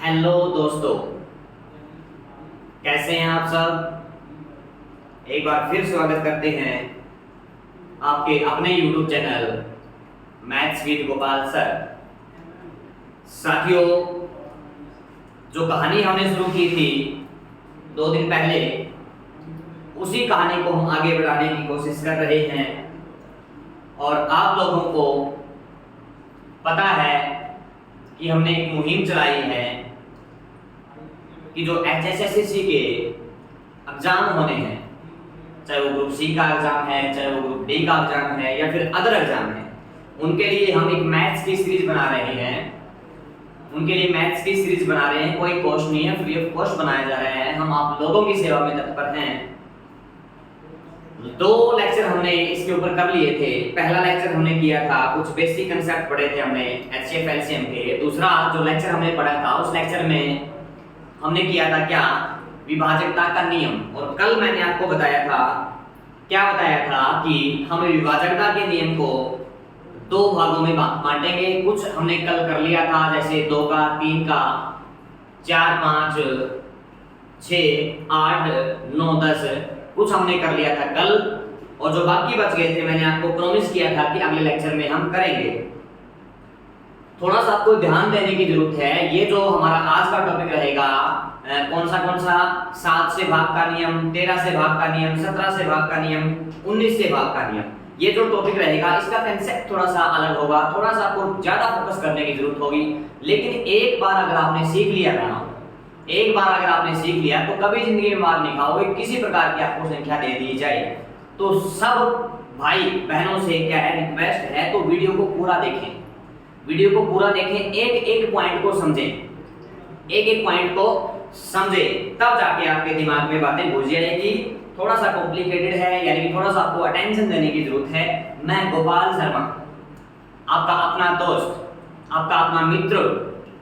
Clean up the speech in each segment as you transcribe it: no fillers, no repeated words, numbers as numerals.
Hello दोस्तों, कैसे हैं आप सब। एक बार फिर स्वागत करते हैं आपके अपने YouTube channel maths with Gopal sir. साथियों, जो कहानी हमने शुरू की थी 2 दिन पहले, उसी कहानी को हम आगे बढ़ाने की कोशिश कर रहे हैं। और आप लोगों को पता है कि हमने एक मुहिम चलाई है कि जो HSSC के एग्जाम होने हैं, चाहे वो ग्रुप सी का एग्जाम है, चाहे वो ग्रुप डी का एग्जाम है या फिर अदर एग्जाम है, उनके लिए हम एक मैथ्स की सीरीज बना रहे हैं। कोई कॉस्ट नहीं है, फ्री ऑफ कॉस्ट बनाया जा रहा है। हम आप लोगों की सेवा में तत्पर हैं। 2 लेक्चर हमने इसके ऊपर कर लिए थे। पहला लेक्चर हमने किया था, कुछ बेसिक कंसेप्ट पढ़े थे हमने HCF LCM के। दूसरा जो लेक्चर हमने पढ़ा था, उस लेक्चर में हमने किया था क्या, विभाजकता का नियम। और कल मैंने आपको बताया था कि हम विभाजकता के नियम को 2 भागों में बांटेंगे। कुछ हमने कल कर लिया था, जैसे 2 का, 3 का, 4, 5, 6, 8, 9, 10, कुछ हमने कर लिया था कल। और जो बाकी बच गए थे, मैंने आपको प्रॉमिस किया था कि अगले लेक्चर में हम करेंगे। थोड़ा सा आपको ध्यान देने की जरूरत है। ये जो हमारा आज का टॉपिक रहेगा, कौन सा 7 से भाग का नियम, 13 से भाग का नियम, 17 से भाग का नियम, 19 से भाग का नियम, ये जो टॉपिक रहेगा इसका कंसेप्ट थोड़ा सा अलग होगा। थोड़ा सा आपको ज्यादा फोकस करने की जरूरत होगी। लेकिन एक बार अगर आपने सीख लिया तो कभी जिंदगी में मार नहीं खाओगे। किसी प्रकार की आपको संख्या दे दी जाए तो सब भाई बहनों से क्या है, रिक्वेस्ट है, तो वीडियो को पूरा देखें। एक एक पॉइंट को समझें, तब जाके आपके दिमाग में बातें घुस जाएगी। थोड़ा सा कॉम्प्लिकेटेड है, यानी कि थोड़ा सा आपको अटेंशन देने की जरूरत है। मैं गोपाल शर्मा, आपका अपना दोस्त, आपका अपना मित्र,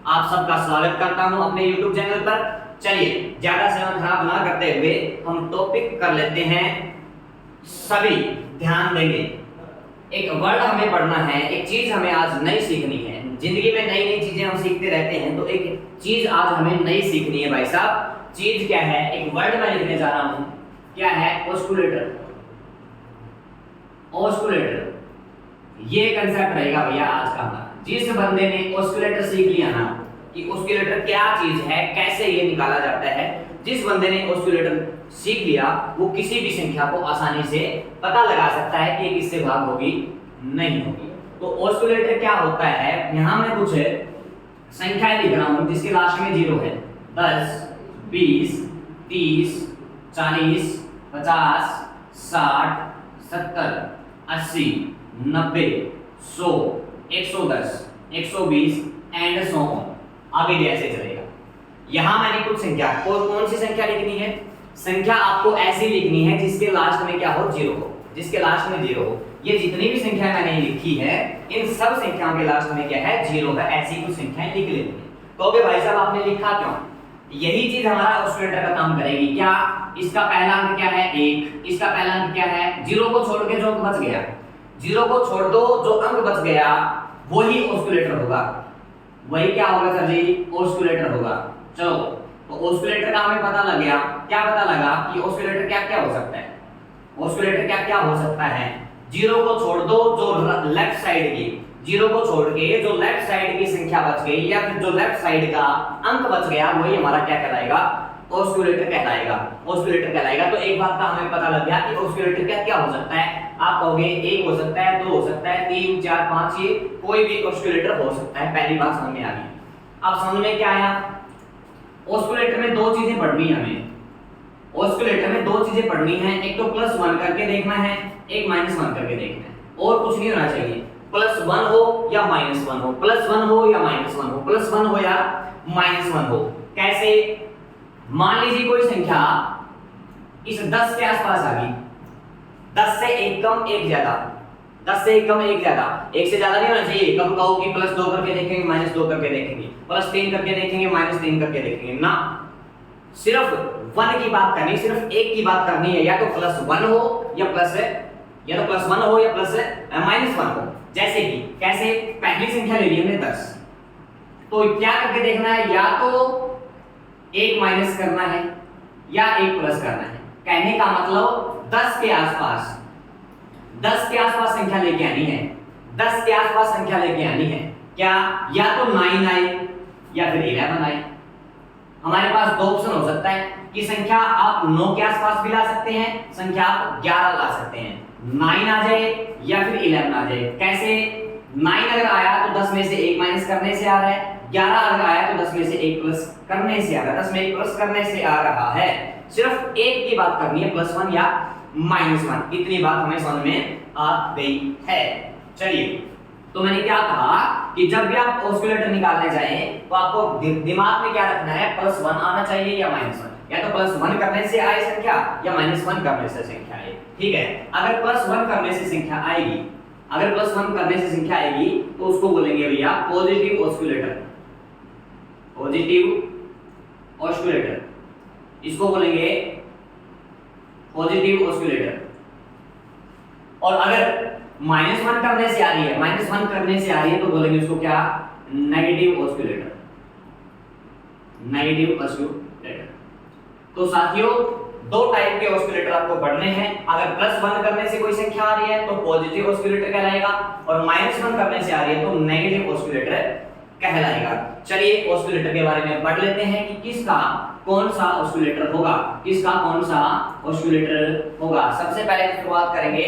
आप सबका स्वागत करता हूं अपने YouTube चैनल पर। चलिए, ज्यादा समय खराब ना करते हुए हम टॉपिक कर लेते हैं। सभी ध्यान देंगे। एक वर्ड हमें पढ़ना है, एक चीज हमें आज नई सीखनी है। जिंदगी में नई चीजें हम सीखते रहते हैं, तो एक चीज आज हमें नई सीखनी है भाई साहब। चीज क्या है? एक वर्ड मैं लिखने जा रहा हूं। क्या है? ऑस्कुलेटर। ये कंसेप्ट रहेगा भैया आज का हमारा। जिस बंदे ने ऑस्कुलेटर सीख लिया ना कि ऑस्कुलेटर क्या चीज है, कैसे ये निकाला जाता है, जिस बंदे ने ऑस्कुलेटर सीख लिया, वो किसी भी संख्या को आसानी से पता लगा सकता है कि किससे भाग होगी, नहीं होगी। तो ऑस्कुलेटर क्या होता है, यहां मैं कुछ संख्याएं लिख रहा हूं जिसके लास्ट में 0 है। 10, 20, 30, 40, 50, 60, 70, 80, 90, 100, 110, 120 एंड सो ऑन। आगे भी ऐसे चलेगा। यहां मैंने कुछ संख्या, कौन सी संख्या लिखनी है? संख्या आपको ऐसी लिखनी है जिसके लास्ट में क्या हो, 0 हो। ये जितनी भी संख्या मैंने लिखी है, इन सब संख्याओं के लास्ट में क्या है, 0 है। ऐसी कुछ संख्याएं लिख लेनी है। कहोगे भाई साहब आपने लिखा क्यों? यही चीज हमारा ऑस्कुलेटर का काम करेगी। क्या? इसका पहला अंक क्या है? 1। इसका पहला अंक क्या है? 0 को छोड़ के जो अंक बच गया, 0 को छोड़ दो, जो अंक बच गया वही ऑस्कुलेटर होगा। वही क्या होगा सर जी? ऑस्कुलेटर होगा। चलो, तो ऑस्कुलेटर का हमें पता लग गया। क्या पता लगा कि ऑस्कुलेटर क्या हो सकता है? ऑस्कुलेटर क्या हो सकता है? 0 को छोड़ दो, जो लेफ्ट साइड की, 0 को छोड़ के जो लेफ्ट साइड की संख्या बच गई, या फिर जो लेफ्ट साइड का अंक बच गया, वही हमारा क्या कहलाएगा? ऑस्कुलेटर कहलाएगा। तो एक बात का हमें पता लग गया कि ऑस्कुलेटर क्या हो सकता है। आप कहोगे 1 हो सकता है, 2 हो सकता है, 3, 4, 5, ये कोई भी ऑस्कुलेटर हो सकता है। पहली बात समझ में आ गई। अब समझ में क्या आया? ऑस्कुलेटर में 2 चीजें पढ़नी है हमें। एक तो +1 करके देखना है, एक -1 करके देखना है, और कुछ नहीं होना चाहिए। +1 हो या -1 हो, +1 हो या -1 हो, +1 हो या -1 हो। कैसे? मान लीजिए कोई संख्या इस 10 के आसपास आ गई, 10 से एक कम एक ज्यादा, 10 से एक कम एक ज्यादा, एक से ज्यादा नहीं होना चाहिए। कब कहो कि +2 करके देखेंगे, -2 करके देखेंगे, +3 करके देखेंगे, -3 करके देखेंगे ना। सिर्फ 1 की बात करनी, सिर्फ 1 की बात करनी है। या तो +1 हो या +1 हो या -1 हो। जैसे कि कैसे? पहली संख्या ले ली हमने 10, तो क्या करके देखना है, या तो एक माइनस करना है या एक प्लस करना है। कहने का मतलब 10 के आसपास, 10 के आसपास संख्या लेके आनी है, 10 के आसपास संख्या लेके आनी है। क्या, या तो 9 आए या फिर 11 आए। हमारे पास दो ऑप्शन हो सकता है कि संख्या आप 9 के आसपास भी ला सकते हैं, संख्या आप 11 ला सकते हैं, 9 आ जाए या फिर 11 आ जाए। कैसे, 9 अगर आया तो 10 में से 1 माइनस करने से आ रहा है, 11 अगर आया तो 10 में से 1 प्लस करने से आ रहा है, 10 में 1 प्लस करने से आ रहा है। सिर्फ एक की बात करनी है, +1 या -1, इतनी बात हमें समझ में आ गई है। चलिए, तो मैंने क्या कहा कि जब भी आप ऑस्किलेटर निकालने जाएं तो आपको दिमाग में क्या रखना है, +1 आना चाहिए या -1, या तो +1 करने से आए संख्या या -1 करने से संख्या आए। ठीक है, अगर +1 करने से संख्या आएगी, अगर +1 करने से संख्या आएगी तो उसको बोलेंगे भैया पॉजिटिव ऑस्किलेटर, पॉजिटिव ऑस्किलेटर, इसको बोलेंगे पॉजिटिव ऑस्किलेटर। और अगर -1 करने से आ रही है, -1 करने से आ रही है तो बोलेंगे उसको क्या, नेगेटिव ऑस्किलेटर, नेगेटिव ऑस्किलेटर। तो साथियों, दो टाइप के ऑस्किलेटर आपको पढ़ने हैं। अगर +1 करने से कोई संख्या आ रही है तो पॉजिटिव ऑस्किलेटर कहलाएगा, और -1 करने से आ रही है तो नेगेटिव ऑस्किलेटर कहलाएगा। चलिए ऑस्किलेटर के बारे में पढ़ लेते हैं कि किसका कौन सा ऑस्किलेटर होगा, किसका कौन सा ऑस्किलेटर होगा। सबसे पहले शुरुआत करेंगे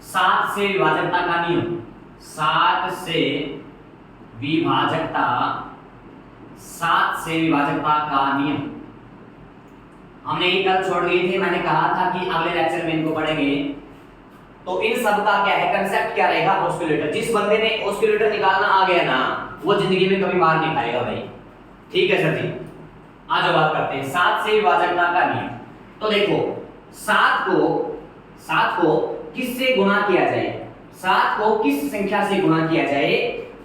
7 से विभाजकता का नियम, 7 से विभाजकता, 7 से विभाजकता का नियम हमने ये कल छोड़ दिए थे। मैंने कहा था कि अगले लेक्चर में इनको पढ़ेंगे। तो इन सब का क्या है, कांसेप्ट क्या रहेगा, ऑस्किलेटर। जिस बंदे ने ऑस्किलेटर निकालना आ गया ना, वो जिंदगी में कभी मार नहीं खाएगा भाई। ठीक है सर जी, आज बात करते हैं 7 से विभाजकता का नियम। तो देखो 7 को किससे गुणा किया जाए, 7 को किस संख्या से गुणा किया जाए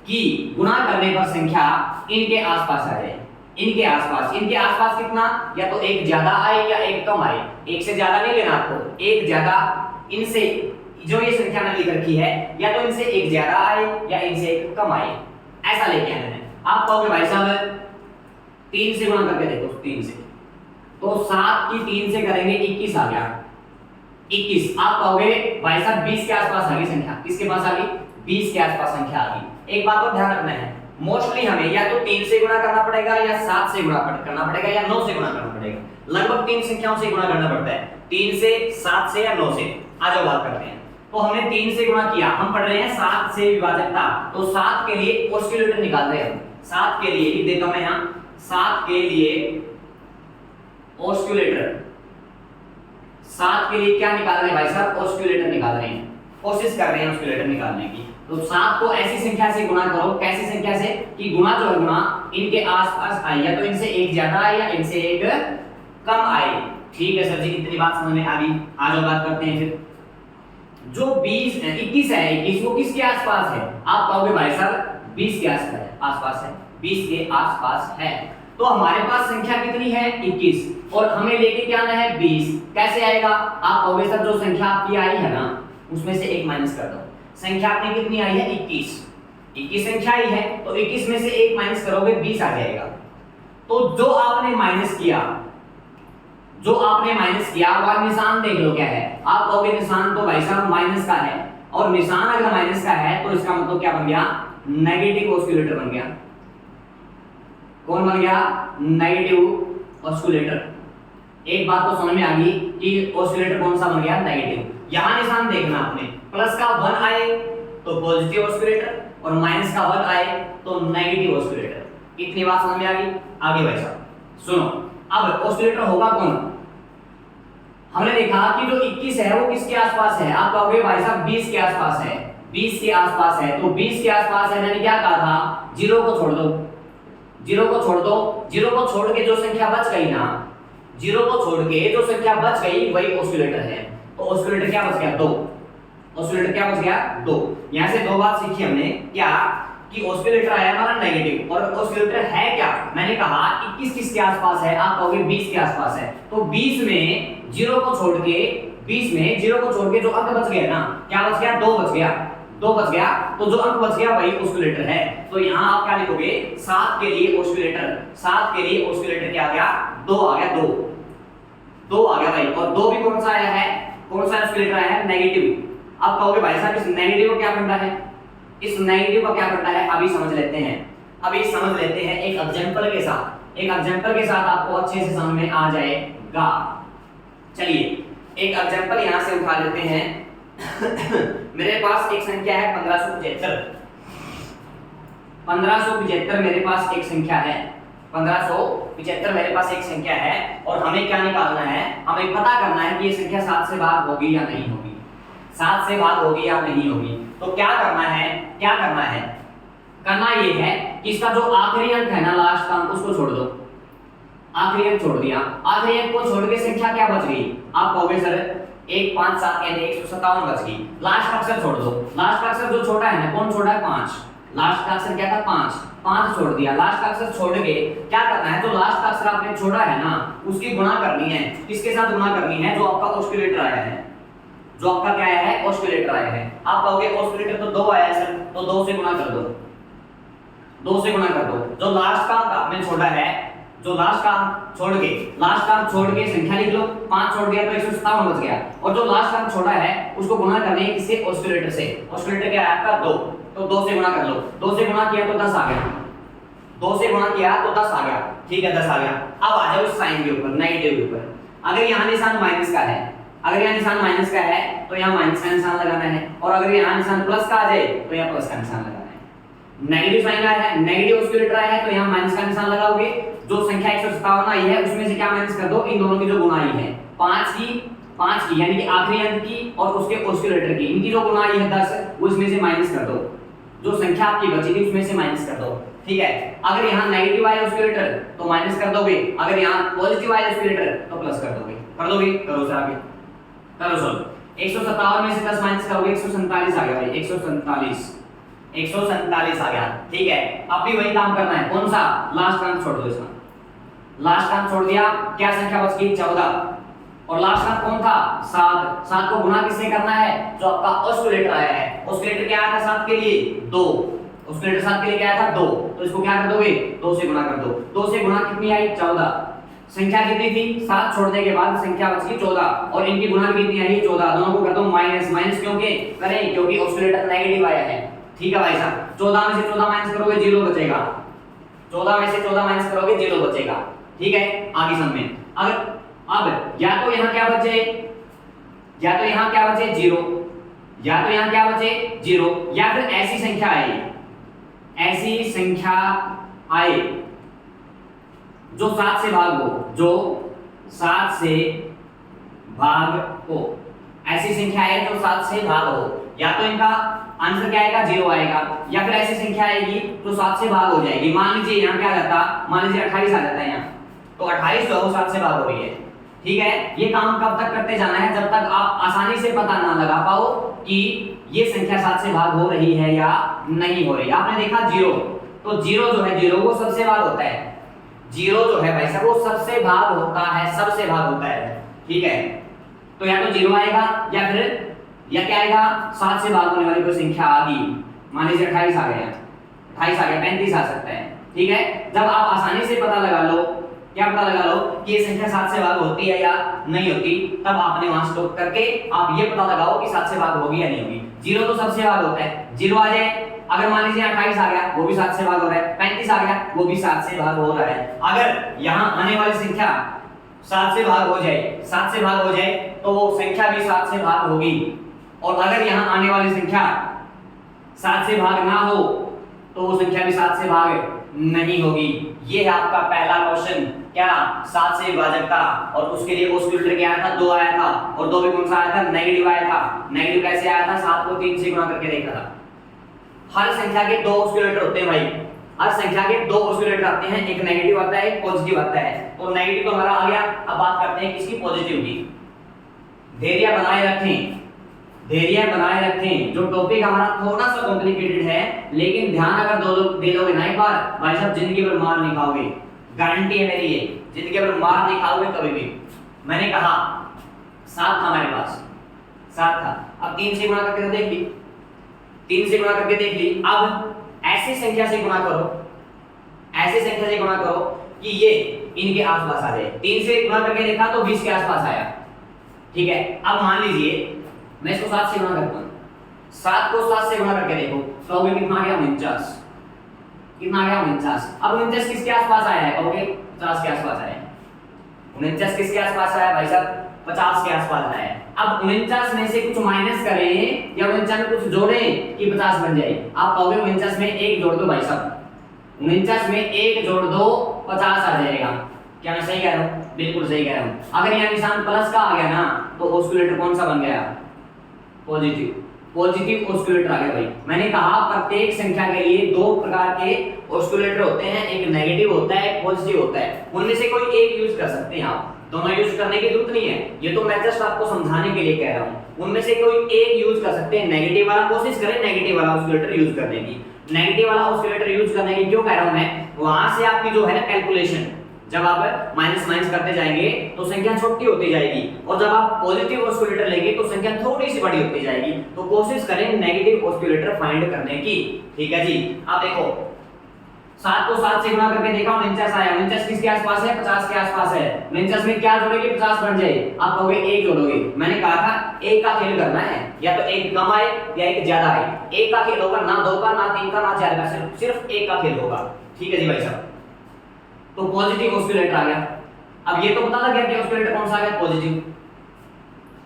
कि गुणा करने पर संख्या इनके आसपास आ जाए, इनके आसपास। इनके आसपास कितना, या तो एक ज्यादा आए या एक कम आए। एक से ज्यादा नहीं लेना आपको, एक ज्यादा, इनसे जो ये संख्या मैंने लिख रखी है, या तो इनसे एक ज्यादा आए या इनसे एक कम आए, ऐसा लेके आना है। आप कहोगे भाई साहब 3 से गुणा करके देखो, 3 से, तो 7 की 3 से करेंगे 21 आ गया, 21। आप कहोगे भाई साहब 20 के आसपास आ गई संख्या, किसके पास आ गई, 20 के आसपास संख्या आ गई। एक बात और ध्यान रखना है, मोस्टली हमें या तो 3 से गुणा करना पड़ेगा, या 7 से गुणा करना पड़ेगा, या 9 से गुणा करना पड़ेगा। लगभग 3 संख्याओं से गुणा करना पड़ता है, 3 से, 7 से या 9 से। आ जाओ बात करते हैं। तो हमने 3 से गुणा किया, हम पढ़ रहे हैं 7 से विभाजकता। तो 7 के लिए ऑस्किलेटर निकाल रहे हैं हम। 7 के लिए लिख देता हूं मैं यहां, 7 के लिए ऑस्किलेटर, 7 के लिए क्या निकाल रहे हैं भाई साहब, ऑस्किलेटर निकाल रहे हैं, कोशिश कर रहे हैं ऑस्किलेटर निकालने की। तो 7 को ऐसी संख्या से गुणा करो, कैसी संख्या से कि गुणा जो है गुणा इनके आसपास आए, या तो इनसे एक ज्यादा आए या इनसे एक कम आए। ठीक है सर जी, इतनी बात समझ में आ गई। आज बात करते हैं फिर जो 21 है, 21 वो किसके आसपास है। आप कहोगे भाई साहब 20 के आसपास है, 20 के आसपास है। तो हमारे पास संख्या कितनी है, 21, और हमें लेके क्या आना है, 20। कैसे आएगा, आप कहोगे सर जो संख्या आपकी आई है ना, उसमें से 1 माइनस कर दो। संख्या आपने कितनी आई है, 21 संख्या आई है, तो 21 में से 1 माइनस करोगे 20 आ जाएगा। तो जो आपने माइनस किया, जो आपने माइनस किया वह निशान देख लो क्या है। आप कहोगे निशान तो भाई साहब माइनस का है, और निशान अगर माइनस का है तो इसका मतलब क्या बन गया, नेगेटिव ऑस्किलेटर बन गया। कौन बन गया, नेगेटिव ऑस्किलेटर। एक बात तो समझ में आ गई कि ऑस्किलेटर कौन सा बन गया, नेगेटिव। यहां निशान देखना आपने, प्लस का 1 आए तो पॉजिटिव ऑस्किलेटर, और माइनस का 1 आए तो नेगेटिव ऑस्किलेटर। इतनी बात समझ में आ गई। आगे भाई साहब सुनो, अब ऑस्किलेटर होगा कौन। हमने देखा कि जो 21 है वो किसके आसपास है। आप कहोगे भाई साहब 20 के आसपास है, 20 के आसपास है। तो 20 के आसपास है, मैंने क्या कहा था, 0 को छोड़ दो, 0 को छोड़ दो। 0 को छोड़ के जो संख्या बच गई ना, 0 को छोड़ के जो संख्या बच गई वही ऑस्किलेटर है। तो ऑस्किलेटर क्या बच गया, 2। ऑस्किलेटर क्या बच गया, 2। यहां से 2 बात सीखी हमने, क्या कि ऑस्किलेटर आया हमारा नेगेटिव, और ऑस्किलेटर है क्या, मैंने कहा 21 किसके आसपास है। आप कहोगे 20 के आसपास है। तो 20 में 0 को छोड़ के, 20 में 0 को छोड़ के जो अंक बच गया ना, क्या बच गया, 2 बच गया। 2 बच गया, तो जो अंक बच गया वही ऑस्किलेटर है। तो यहाँ आप क्या लिखोगे, 7 के लिए ऑस्किलेटर, 7 के लिए ऑस्किलेटर क्या आ गया, 2 आ गया, 2 आ गया भाई। और 2 भी कौन सा आया है, कौन सा ऑस्किलेटर आया है, नेगेटिव। अब कहोगे भाई साहब इस नेगेटिव को क्या करना है, इस नेगेटिव का क्या करना है, अभी समझ लेते हैं, अभी समझ लेते हैं एक एग्जांपल के साथ, एक एग्जांपल के साथ आपको अच्छे से समझ में आ जाएगा। चलिए एक एग्जांपल यहां से उठा लेते हैं। मेरे पास एक संख्या है 1575, 1575 मेरे पास एक संख्या है, 1575 मेरे पास एक संख्या है, और हमें क्या निकालना है, हमें पता करना है कि ये संख्या 7 से भाग होगी या नहीं होगी, 7 से भाग होगी या नहीं होगी। तो क्या करना है, क्या करना है, करना ये है कि इसका जो आखिरी अंक है ना, लास्ट अंक, उसको छोड़ दो, आखिरी अंक छोड़ दिया, आखिरी अंक को छोड़ के संख्या क्या बच गई, आप कहोगे सर 1 5 7 यानी 157 बच गई। लास्ट का अक्षर छोड़ दो, लास्ट का अक्षर जो छोटा है ना, कौन छोटा है, 5, लास्ट का अक्षर क्या था, 5 छोड़ दिया। लास्ट का अक्षर छोड़ के क्या करना है, जो लास्ट का अक्षर आपने छोड़ा है ना, उसकी गुणा करनी है, किसके साथ गुणा करनी है, जो आपका ऑस्किलेटर आया है, जो आपका क्या आया है, ऑस्किलेटर आया है। आप कहोगे ऑस्किलेटर तो 2 आया है सर, तो 2 से गुणा कर दो, 2 से गुणा कर दो। जो लास्ट का आपने छोड़ा है, जो लास्ट का छोड़ के, लास्ट का छोड़ के संख्या लिख लो, 5 छोड़ दिया तो 157 बच गया, और जो लास्ट का छोड़ा है उसको गुणा करने है किससे, ऑस्किलेटर से। ऑस्किलेटर क्या है आपका 2, तो 2 से गुणा कर लो, 2 से गुणा किया तो 10 आ गया, 2 से गुणा किया तो 10 आ गया, ठीक है 10 आ गया। अब आ जाओ इस साइन के ऊपर, नेगेटिव के ऊपर। अगर यहाँ निशान माइनस का है, अगर यहाँ निशान माइनस का है तो यहाँ माइनस का निशान लगाना है, और अगर यहाँ निशान प्लस का आ जाए तो यहाँ प्लस का निशान लगाना है। नेगेटिव साइन आया है, नेगेटिव ऑस्किलेटर आया है, तो यहाँ माइनस का निशान लगाओगे। जो संख्या 157 आई है उसमें से क्या माइनस कर दो, इन दोनों की जो गुणा आई है, 5 की यानी कि आखिरी अंक की और उसके ऑस्किलेटर की, इनकी जो गुणा आई है 10, वो इसमें से माइनस कर दो, जो संख्या आपकी बची थी उसमें से माइनस कर दो, ठीक है। अगर यहाँ नेगेटिव आया ऑस्किलेटर तो माइनस कर दोगे, अगर यहाँ पॉजिटिव आया ऑस्किलेटर तो प्लस कर दोगे, कर दोगे, करो सर आगे, करो सर। 157 में से 10 माइनस करोगे 147 आ गया भाई, 147 आ गया, ठीक है। अब भी वही काम करना है, कौन सा, लास्ट अंक छोड़ दो, इसका लास्ट अंक छोड़ दिया, क्या संख्या बच गई 14, और लास्ट अंक कौन था 7, 7 को गुणा किससे करना है, जो आपका ऑस्किलेटर आया है। ऑस्किलेटर क्या आया था 7 के लिए 2, ऑस्किलेटर 7 के लिए क्या आया था 2, तो इसको क्या कर दोगे, 2 से गुणा कर दो, 2 से गुणा कितनी आई 14, संख्या कितनी थी 7 छोड़ने के बाद संख्या बच गई 14, और इनकी गुणा कितनी आई 14, दोनों को कर दो माइनस, माइनस क्यों के करें, क्योंकि ऑस्किलेटर नेगेटिव आया है, ठीक है भाई साहब। 14 में से 14 माइनस करोगे 0 बचेगा, 14 में से 14 माइनस करोगे 0 बचेगा, ठीक है। आगे सब में अगर अब या तो यहाँ क्या बचे, या तो यहाँ क्या बचे 0, या तो यहाँ क्या बचे 0, या फिर ऐसी संख्या आए, ऐसी संख्या आए जो 7 से भाग हो, जो 7 से भाग हो, ऐसी संख्या है जो 7 से भाग हो, या तो इनका आंसर क्या आएगा 0 आएगा, या फिर ऐसी संख्या आएगी जो 7 से भाग हो जाएगी। मान लीजिए यहाँ क्या जाता, मान लीजिए 28 आ जाता है यहाँ, तो 28 जो 7 से भाग हो रही है, ठीक है। ये काम कब तक करते जाना है, जब तक आप आसानी से पता ना लगा पाओ कि ये संख्या 7 से भाग हो रही है या नहीं हो रही। आपने देखा 0, तो 0 जो है 0 वो सबसे भाग होता है, 0 जो है भाई साहब वो सबसे भाग होता है, सबसे भाग होता है, ठीक है। तो या तो 0 आएगा, या फिर या क्या आएगा 7 से भाग होने वाली कोई संख्या आ गई, मान लीजिए 28 आ गया, 28 आ गया, 35 आ सकता है, ठीक है। जब आप आसानी से पता लगा लो, क्या पता लगा लो कि ये संख्या 7 से भाग होती है या नहीं होती, तब आपने वहां स्टॉप करके आप ये पता लगाओ कि 7 से भाग होगी या नहीं होगी। 0 तो सबसे भाग होता है, 0 आ जाए, अगर मान लीजिए 28 आ गया वो भी 7 से भाग हो रहा है, 35 आ गया वो भी 7 से भाग हो रहा है। अगर यहाँ आने वाली संख्या 7 से भाग हो जाए, 7 से भाग हो जाए तो वो संख्या भी 7 से भाग होगी, और अगर यहाँ आने वाली संख्या 7 से भाग ना हो तो वो संख्या भी 7 से भाग नहीं होगी। ये है आपका पहला क्वेश्चन, क्या 7 से विभाजकता, और उसके लिए ऑस्किलेटर क्या आया था 2 आया था, और 2 भी कौन सा आया था नेगेटिव आया था। नेगेटिव कैसे आया था, 7 को 3 से गुणा करके देखा था। हर संख्या के 2 ऑस्किलेटर होते हैं भाई, हर संख्या के 2 ऑस्किलेटर आते हैं, एक नेगेटिव आता है एक पॉजिटिव आता है। तो नेगेटिव तो हमारा आ गया, अब बात करते हैं किसकी, पॉजिटिव की। धैर्य बनाए रखें, धैर्य बनाए रखें। जो टॉपिक हमारा थोड़ा सा कॉम्प्लिकेटेड है, लेकिन ध्यान अगर दे लोगे ना एक बार, भाई साहब जिंदगी भर मार नहीं खाओगे, गारंटी है मेरी ये, जिंदगी भर मार नहीं खाओगे कभी भी। मैंने कहा 7 था हमारे पास, 7 था, अब 3 से गुणा करके तो देख ली, 3 से गुणा करके देख ली। अब ऐसी संख्या से गुणा करो, ऐसी संख्या से गुणा करो कि ये इनके आसपास आ जाए। 3 से गुणा करके देखा तो 20 के आसपास आया, ठीक है। अब मान लीजिए मैं इसको 7 से गुणा करता हूं, 7 को 7 से गुणा करके देखो तो अभी कितना आ गया 49, कितना आ गया 49। अब 49 किसके आसपास आया है, कहोगे 50 के आसपास आया है। 49 किसके आसपास आया भाई साहब, 50 के आसपास आया है। अब 49 में से कुछ माइनस करें या 49 में कुछ जोड़ें कि 50 बन जाए। आप कहोगे 49 में 1 जोड़ दो भाई साहब, 49 में 1 जोड़ दो 50 आ जाएगा। क्या मैं सही कह रहा हूँ? बिल्कुल सही कह रहा हूँ। अगर यहाँ निशान प्लस का आ गया ना तो ऑस्किलेटर कौन सा बन गया, पॉजिटिव, पॉजिटिव ऑस्किलेटर आ गया भाई। मैंने कहा प्रत्येक संख्या के लिए 2 प्रकार के ऑस्किलेटर होते हैं, एक नेगेटिव होता है, एक पॉजिटिव होता है। उनमें से कोई एक यूज कर सकते हैं आप, दोनों यूज करने की जरूरत नहीं है, ये तो मैं जस्ट आपको समझाने के लिए कह रहा हूँ। उनमें से कोई एक यूज कर सकते हैं, नेगेटिव वाला कोशिश करें नेगेटिव वाला ऑस्किलेटर यूज करने की। नेगेटिव वाला ऑस्किलेटर यूज करने की क्यों कह रहा हूं मैं, वहां से आपकी जो है ना कैलकुलेशन, जब आप माइनस माइनस करते जाएंगे तो संख्या छोटी होती जाएगी, और जब आप पॉजिटिव ऑस्किलेटर लेंगे तो संख्या थोड़ी सी बड़ी होती जाएगी। तो कोशिश करें नेगेटिव ऑस्किलेटर फाइंड करने की, ठीक है जी। अब देखो 7 को 7 से गुणा करके देखा 49 आया, 49 किसके आसपास है, 50 के आसपास है। 49 में क्या जोड़ोगे, 50 बन जाए। आप कहोगे 1 जोड़ोगे, मैंने कहा था 1 का खेल करना है, या तो 1 कम आए या 1 ज्यादा आए। 1 का खेल होगा, ना 2 का, ना 3 का, ना 4 का, सिर्फ 1 का खेल होगा, ठीक है जी भाई साहब। तो पॉजिटिव ऑस्किलेटर आ गया। अब ये तो पता लग गया कि ऑस्किलेटर कौन सा आ गया, पॉजिटिव।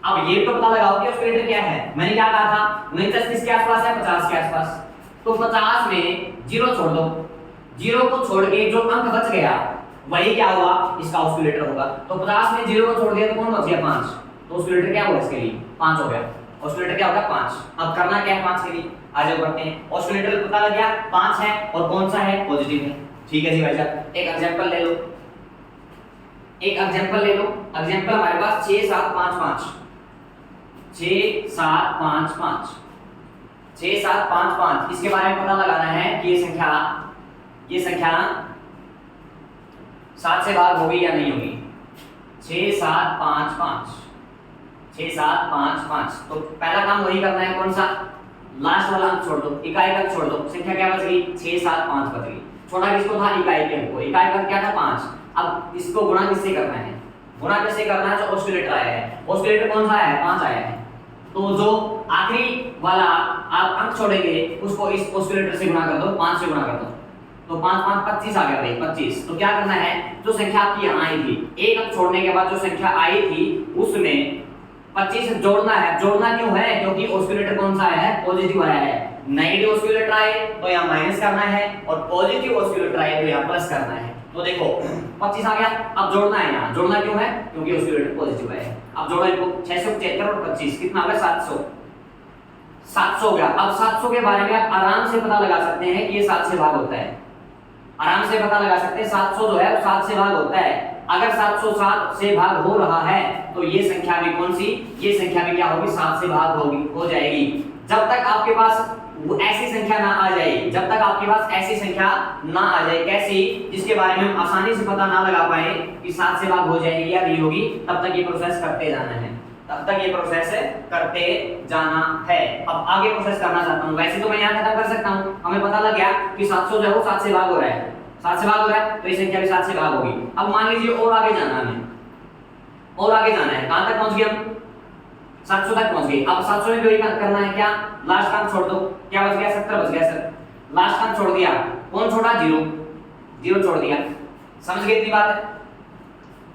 अब ये तो पता लगाओ कि ऑस्किलेटर क्या है। मैंने क्या कहा था, 49 किसके आसपास है, 50 के आसपास। तो 50 में 0 छोड़ दो, 0 को छोड़ के जो अंक बच गया वही क्या हुआ, इसका ऑस्किलेटर होगा। तो 50 में 0 को छोड़ दिया तो कौन बच गया, 5। तो ऑस्किलेटर क्या हुआ इसके लिए, 5 हो गया। ऑस्किलेटर क्या होगा, 5। अब करना क्या है 5 के लिए, आ जाओ करते हैं। ऑस्किलेटर पता लग गया 5 है और कौन सा है, पॉजिटिव है, ठीक है जी भाई साहब। एक एग्जांपल ले लो, एक एग्जांपल ले लो। एग्जांपल हमारे पास 6 7 5 5, 6 7 5 5, 6 7 5 5। इसके बारे में पता लगाना है कि ये संख्या 7 से भाग होगी या नहीं होगी। 6 7 5 5, 6 7 5 5। तो पहला काम वही करना है, कौन सा, लास्ट वाला अंक छोड़ दो, इकाई का छोड़ दो। संख्या क्या बच गई, 6 7 5 बच गई। छोटा किसको था, इकाई के अंक को। इकाई का क्या था, 5। अब इसको गुणा किससे करना है, गुणा कैसे करना है, जो ऑस्किलेटर आया है। ऑस्किलेटर कौन सा आया है, 5 आया है। तो जो आखिरी वाला आप अंक छोड़ेंगे उसको इस ऑस्किलेटर से गुणा कर दो, 5 से गुणा कर दो। तो 5 5 25 आ गया भाई, 25। तो क्या करना है, जो संख्या आपकी यहाँ आई थी, एक अंक छोड़ने के बाद जो संख्या आई थी उसमें 25 जोड़ना है। जोड़ना क्यों है, क्योंकि ऑस्किलेटर कौन सा आया है, पॉजिटिव आया है। नेगेटिव ऑस्किलेटर आए तो यहाँ माइनस करना है, और पॉजिटिव ऑस्किलेटर आए तो यहाँ प्लस करना है। तो देखो 25 आ गया। अब जोड़ना है, यहाँ जोड़ना क्यों है, क्योंकि ऑस्किलेटर पॉजिटिव आया है। अब जोड़ो इनको, 675 और 25 कितना आ गया, 700। 700 हो गया। अब 700 के बारे में आप आराम से पता लगा सकते हैं कि ये 7 से भाग होता है, आराम से पता लगा सकते हैं। 700 जो है वो 7 से भाग होता है। अगर 707 से भाग हो रहा है तो ये संख्या भी कौन सी, ये संख्या भी क्या होगी, 7 से भाग होगी, हो जाएगी। जब तक आपके पास वो ऐसी संख्या ना आ जाए, जब तक आपके पास ऐसी संख्या ना आ जाए, कैसी, जिसके बारे में हम आसानी से पता ना लगा पाए कि 7 से भाग हो जाएगी या नहीं होगी, तब तक ये प्रोसेस करते जाना है, तब तक ये प्रोसेस करते जाना है। अब आगे प्रोसेस करना चाहता हूँ। वैसे तो मैं यहाँ खत्म कर सकता हूँ, हमें पता लग गया कि 700 जो है वो 7 से भाग हो रहा है, 7 से भाग हो रहा है तो ये संख्या भी 7 से भाग होगी। अब मान लीजिए और आगे जाना है, हमें और आगे जाना है। कहां तक पहुंच गए हम, 700 तक पहुंच गए। अब 700 में भी करना है क्या, लास्ट अंक छोड़ दो, क्या बच गया, 70 बच गया सर। लास्ट अंक छोड़ दिया, कौन छोड़ा, 0 छोड़ दिया। समझ गए इतनी बात है।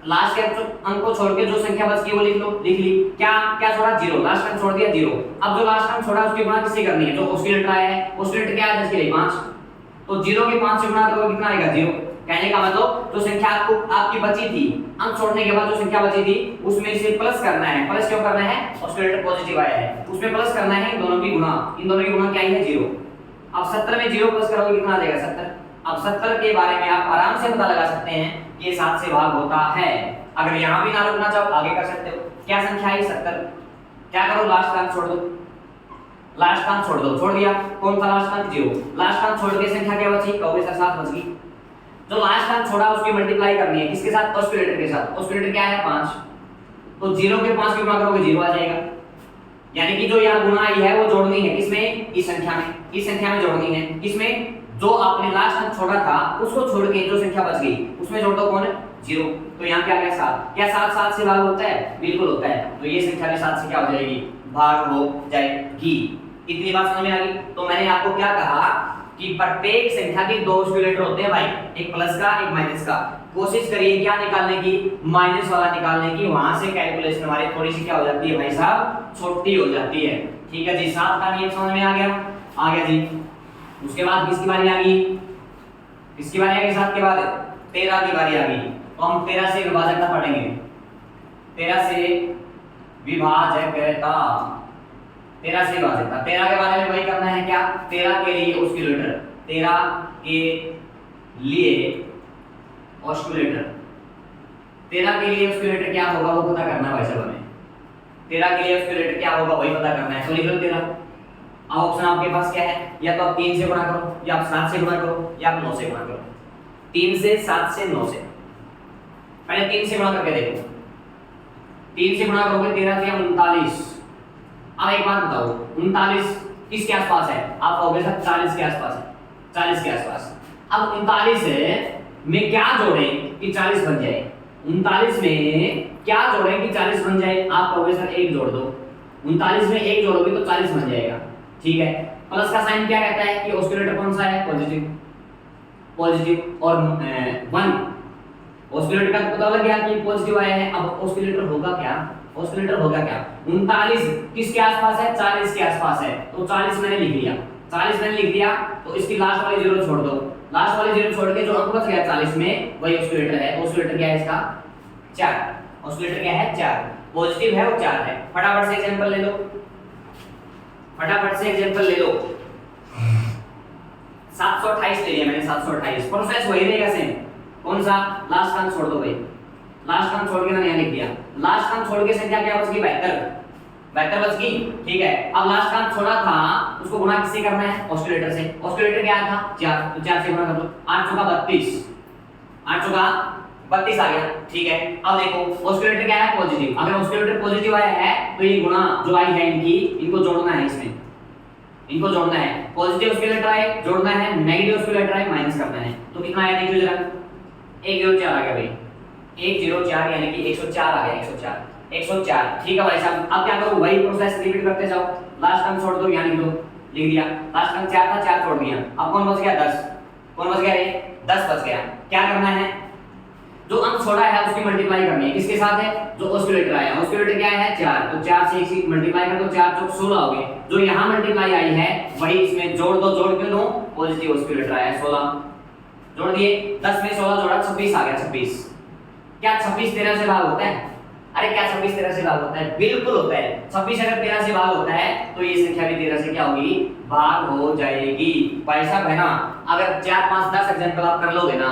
लास्ट के अंक को छोड़ के जो संख्या बच गई वो लिख लो, लिख ली। क्या क्या छोड़ा, 0। लास्ट अंक छोड़ दिया 0। अब जो लास्ट अंक छोड़ा उसकी गुणा किससे करनी है, जो ऑस्किलेटर आया है, ऑस्किलेटर क्या है, 10 के लिए 5। तो 0 के 5 से गुणा करोगे कितना आएगा, 0। कहने का मतलब जो संख्या आपकी बची थी, अंक छोड़ने के बाद जो संख्या बची थी उसमें से प्लस करना है। प्लस क्यों करना है, ऑस्किलेटर पॉजिटिव आया है, उसमें प्लस करना है। इन दोनों की गुणा, इन दोनों की गुणा क्या है, 0। अब 70 में 0 प्लस करोगे कितना आ जाएगा, 70। अब 70 के बारे में आप आराम से पता लगा सकते हैं कि ये 7 से भाग होता है। अगर यहाँ भी ना रुकना चाहो आगे कर सकते हो। क्या संख्या है, 70। क्या करो, लास्ट अंक छोड़ दो, लास्ट अंक छोड़ दो, छोड़ दिया। कौन सा लास्ट अंक, 0। लास्ट अंक छोड़ के संख्या क्या बची, कहोगे सर 7 बच गई। जो लास्ट अंक छोड़ा उसकी मल्टीप्लाई करनी है, किसके साथ, ऑस्किलेटर के साथ। ऑस्किलेटर क्या है, 5। तो 0 के 5 की गुणा करोगे 0 आ जाएगा। यानी कि जो यहाँ गुणा आई है वो जोड़नी है किसमें, इस संख्या में, इस संख्या में जोड़नी है किसमें, जो आपने लास्ट अंक छोड़ा था उसको छोड़ के जो संख्या बच गई उसमें जोड़ दो, कौन है, 0। तो यहाँ क्या गया 7, क्या 7 7 से भाग होता है, बिल्कुल होता है। तो ये संख्या भी 7 से क्या हो जाएगी, भाग हो जाएगी। इतनी बात समझ में आ गई। तो मैंने आपको क्या कहा कि प्रत्येक संख्या के दो स्क्वायर होते हैं भाई, एक प्लस का एक माइनस का। कोशिश करिए क्या निकालने की, माइनस वाला निकालने की। वहां से कैलकुलेशन हमारी थोड़ी सी क्या हो जाती है भाई साहब, छोटी हो जाती है। ठीक है जी, 7 का नियम समझ में आ गया जी। उसके बाद किसकी बारी आ गई, किसकी बारी आ गई, 7 के बाद 13 की बारी आ गई। तो हम 13 से विभाजकता पढ़ेंगे, 13 से विभाजकता, 13 से विभाजकता। 13 के बारे में वही करना है क्या, 13 के लिए ऑस्किलेटर, 13 के लिए ऑस्किलेटर, 13 के लिए ऑस्किलेटर क्या होगा वो पता करना है भाई साहब हमें। 13 के लिए ऑस्किलेटर क्या होगा वही पता करना है। तो लिख लो 13। अब ऑप्शन आपके पास क्या है, या तो आप 3 से गुणा करो, या आप 7 से गुणा करो, या आप 9 से गुणा करो। 3 से, 7 से, 9 से। पहले 3 से गुणा करके देखो। 3 से गुणा करोगे 13 से 39। अब एक बात बताओ, 39 किसके आसपास है, आप कहोगे सर 40 के आसपास है, 40 के आसपास। अब 39 में क्या जोड़ें कि 40 बन जाए, 39 में क्या जोड़ें कि 40 बन जाए, आप कहोगे सर 1 जोड़ दो। 39 में 1 जोड़ोगे तो 40 बन जाएगा। ठीक है, प्लस का साइन क्या कहता है कि ऑस्किलेटर कौन सा है, पॉजिटिव, पॉजिटिव। और 1 ऑस्किलेटर का पता लग गया कि पॉजिटिव आया है। अब ऑस्किलेटर होगा क्या, ऑस्किलेटर होगा क्या, 39 किसके आसपास है, 40 के आसपास है। तो 40 मैंने लिख लिया, 40 मैंने लिख दिया। तो इसकी लास्ट वाली जीरो छोड़ दो, लास्ट वाली जीरो छोड़ के जो अंक बच गया 40 में वही ऑस्किलेटर है। ऑस्किलेटर क्या है इसका, 4। ऑस्किलेटर क्या है, 4, पॉजिटिव है और 4 है। फटाफट से एग्जांपल ले लो, फटाफट से एग्जांपल ले लो। 728 ले लिया मैंने, 728। प्रोसेस वही रहेगा सेम। कौन सा, लास्ट अंक छोड़ दो भाई, लास्ट अंक छोड़ के मैंने यहाँ लिख दिया। लास्ट अंक छोड़ के संख्या क्या बच गई, 72, 72 बच गई। ठीक है, अब लास्ट अंक छोड़ा था उसको गुणा किससे करना है, ऑस्किलेटर से। ऑस्किलेटर क्या था, 4, तो 4 से गुणा कर दो। 8 चौका 32, 8 चौका 32 आ गया। ठीक है, अब देखो ऑस्किलेटर क्या है, पॉजिटिव। अगर ऑस्किलेटर पॉजिटिव आया है तो ये गुणा जो आई है इनकी, इनको जोड़ना है, इसमें इनको जोड़ना है। पॉजिटिव ऑस्किलेटर आए जोड़ना है, नेगेटिव ऑस्किलेटर आए माइनस करना है। तो कितना आया देखिए जरा, 104 आ गया भाई, 104 यानी कि 104 आ गया, 104, 104। ठीक है भाई साहब, अब क्या करूं, वही प्रोसेस रिपीट करते जाओ। लास्ट अंक छोड़ दो, यहाँ लिख दो, लिख दिया। लास्ट अंक 4 था, 4 छोड़ दिया। अब कौन बच गया, 10। कौन बच गया रे, 10 बच गया। क्या करना है, जो अंक छोड़ा है उसकी मल्टीप्लाई करनी है, किसके साथ है, जो ऑस्किलेटर आया है। ऑस्किलेटर क्या है, 4, तो 4 से इसी मल्टीप्लाई कर दो, 4 चौक 16 हो गए। जो यहाँ मल्टीप्लाई आई है वही इसमें जोड़ दो, जोड़ क्यों दो, पॉजिटिव ऑस्किलेटर आया है 16, जोड़ दिए। 10 में 16 जोड़ा 26 आ गया, 26। क्या 26 13 से भाग होता है, अरे क्या 26 13 से भाग होता है, बिल्कुल होता है। 26 अगर 13 से भाग होता है तो ये संख्या भी 13 से क्या होगी, भाग हो जाएगी। भाई साहब है ना, अगर 4 5 10 एग्जांपल आप कर लोगे ना,